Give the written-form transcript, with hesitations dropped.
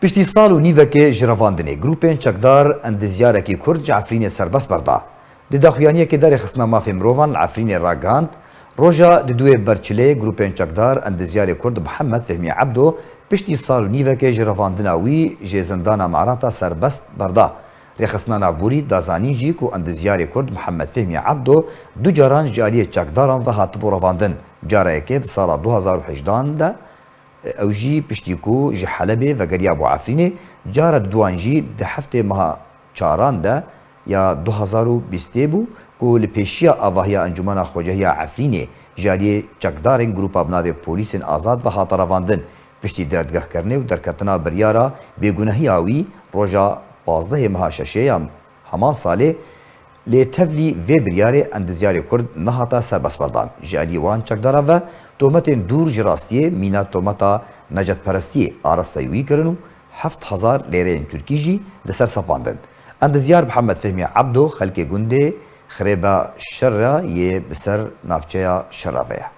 پشتی سال و نیوکه جرواندنی گروپین چکدار اندزیارکی کرد جعفرین سربست بردا دی داخویانیه که داری خصنا مافی مروان عفرین راگاند روژا دوی برچله گروپین چکدار اندزیار کرد محمد فهمی عبدو پشتی سال و نیوکه جرواندناوی جزندان معراتا سربست بردا رخصنا نابوری دازانی جی کو اندزیار کرد محمد فهمی عبدو دو جاران جالی چکداران و هاتبو رواندن جاره که سال 2018 ده اوجی پشتیکو جی حلبه و گریا ابو عفرینه جاره دوانجی ده هفته ماه چاران ده یا 2020 بو کو لپیشیا آواهیا انجمن خوجهیا عفرینه جالی چکدارن گروپ ابناو پولیس آزاد و هات رواندن پشتی دردگاه کرنه و درکتنا بریارا بیگناهی آوی روژا 15 ماه ششه همان ساله لی تفلی و بریاره اندزیار کرد نهاتا سربست بردان جالی وان چکدارا و تومت دور جراستیه مینا تومتا نجات پرستی آرستایوی کرنو 7000 لیره ترکی جی دسر سپاندن اندزیار محمد فهمی عبدو خلق گنده خریبا شر یه بسر نافچه شراوه